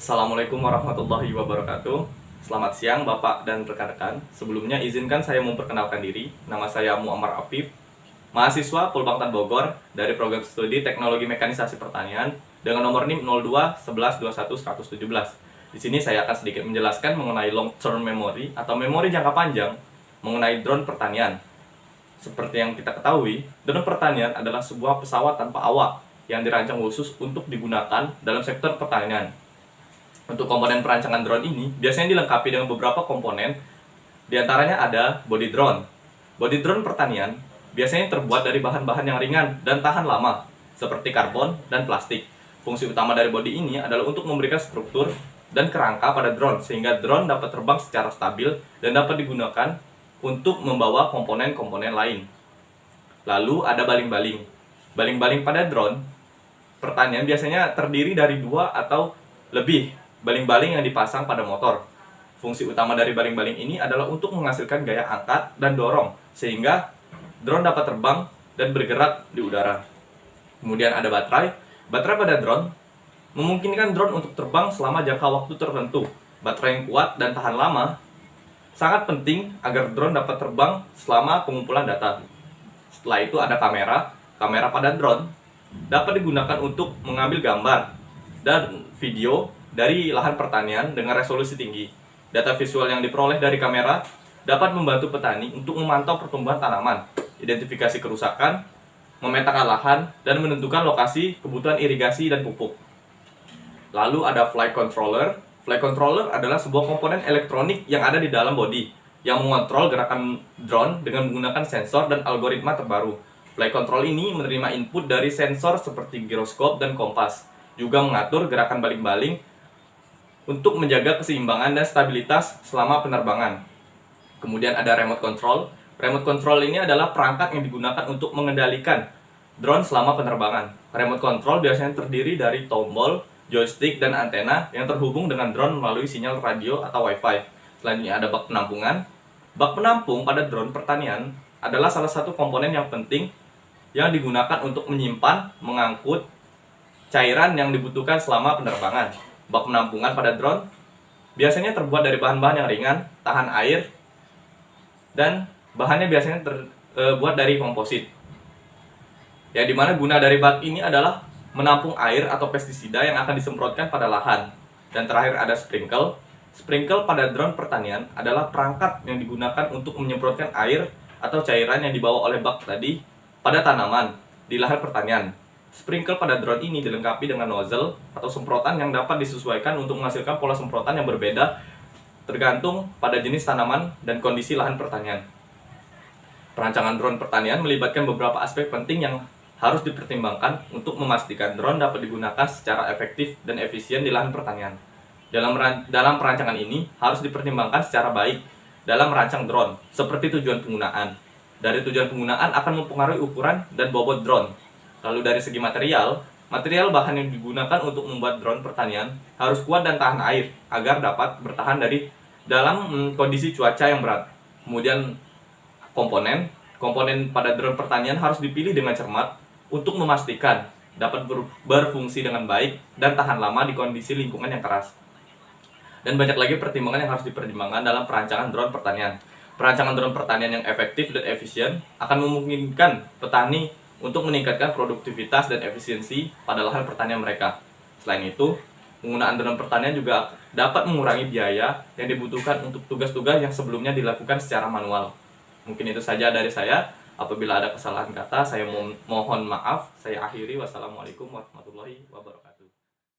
Assalamualaikum warahmatullahi wabarakatuh. Selamat siang Bapak dan rekan-rekan. Sebelumnya izinkan saya memperkenalkan diri. Nama saya Muammar Afif, mahasiswa Polbangtan Bogor dari program studi Teknologi Mekanisasi Pertanian dengan nomor NIM 02 11 21 117. Di sini saya akan sedikit menjelaskan mengenai long term memory atau memori jangka panjang mengenai drone pertanian. Seperti yang kita ketahui, drone pertanian adalah sebuah pesawat tanpa awak yang dirancang khusus untuk digunakan dalam sektor pertanian. Untuk komponen perancangan drone ini biasanya dilengkapi dengan beberapa komponen. Di antaranya ada body drone. Body drone pertanian biasanya terbuat dari bahan-bahan yang ringan dan tahan lama, seperti karbon dan plastik. Fungsi utama dari body ini adalah untuk memberikan struktur dan kerangka pada drone, sehingga drone dapat terbang secara stabil dan dapat digunakan untuk membawa komponen-komponen lain. Lalu ada baling-baling. Baling-baling pada drone pertanian biasanya terdiri dari 2 atau lebih baling-baling yang dipasang pada motor. Fungsi utama dari baling-baling ini adalah untuk menghasilkan gaya angkat dan dorong, sehingga drone dapat terbang dan bergerak di udara. Kemudian ada baterai. Baterai pada drone memungkinkan drone untuk terbang selama jangka waktu tertentu. Baterai yang kuat dan tahan lama sangat penting agar drone dapat terbang selama pengumpulan data. Setelah itu ada kamera. Kamera pada drone dapat digunakan untuk mengambil gambar dan video dari lahan pertanian dengan resolusi tinggi. Data visual yang diperoleh dari kamera dapat membantu petani untuk memantau pertumbuhan tanaman, identifikasi kerusakan, memetakan lahan, dan menentukan lokasi kebutuhan irigasi dan pupuk. Lalu ada flight controller. Flight controller adalah sebuah komponen elektronik yang ada di dalam bodi yang mengontrol gerakan drone dengan menggunakan sensor dan algoritma terbaru. Flight control ini menerima input dari sensor seperti giroskop dan kompas, juga mengatur gerakan baling-baling untuk menjaga keseimbangan dan stabilitas selama penerbangan. Kemudian ada remote control. Remote control ini adalah perangkat yang digunakan untuk mengendalikan drone selama penerbangan. Remote control biasanya terdiri dari tombol, joystick, dan antena yang terhubung dengan drone melalui sinyal radio atau wifi. Selanjutnya ada bak penampungan. Bak penampung pada drone pertanian adalah salah satu komponen yang penting yang digunakan untuk menyimpan, mengangkut cairan yang dibutuhkan selama penerbangan. Bak penampungan pada drone biasanya terbuat dari bahan-bahan yang ringan, tahan air, dan bahannya biasanya terbuat dari komposit. Yang dimana guna dari bak ini adalah menampung air atau pestisida yang akan disemprotkan pada lahan. Dan terakhir ada sprinkle. Sprinkle pada drone pertanian adalah perangkat yang digunakan untuk menyemprotkan air atau cairan yang dibawa oleh bak tadi pada tanaman di lahan pertanian. Sprinkle pada drone ini dilengkapi dengan nozzle atau semprotan yang dapat disesuaikan untuk menghasilkan pola semprotan yang berbeda tergantung pada jenis tanaman dan kondisi lahan pertanian. Perancangan drone pertanian melibatkan beberapa aspek penting yang harus dipertimbangkan untuk memastikan drone dapat digunakan secara efektif dan efisien di lahan pertanian. Dalam perancangan ini harus dipertimbangkan secara baik dalam merancang drone, seperti tujuan penggunaan. Dari tujuan penggunaan akan mempengaruhi ukuran dan bobot drone. Lalu dari segi material bahan yang digunakan untuk membuat drone pertanian harus kuat dan tahan air agar dapat bertahan dalam kondisi cuaca yang berat. Kemudian komponen pada drone pertanian harus dipilih dengan cermat untuk memastikan dapat berfungsi dengan baik dan tahan lama di kondisi lingkungan yang keras. Dan banyak lagi pertimbangan yang harus dipertimbangkan dalam perancangan drone pertanian. Perancangan drone pertanian yang efektif dan efisien akan memungkinkan petani untuk meningkatkan produktivitas dan efisiensi pada lahan pertanian mereka. Selain itu, penggunaan drone pertanian juga dapat mengurangi biaya yang dibutuhkan untuk tugas-tugas yang sebelumnya dilakukan secara manual. Mungkin itu saja dari saya. Apabila ada kesalahan kata, saya mohon maaf. Saya akhiri. Wassalamualaikum warahmatullahi wabarakatuh.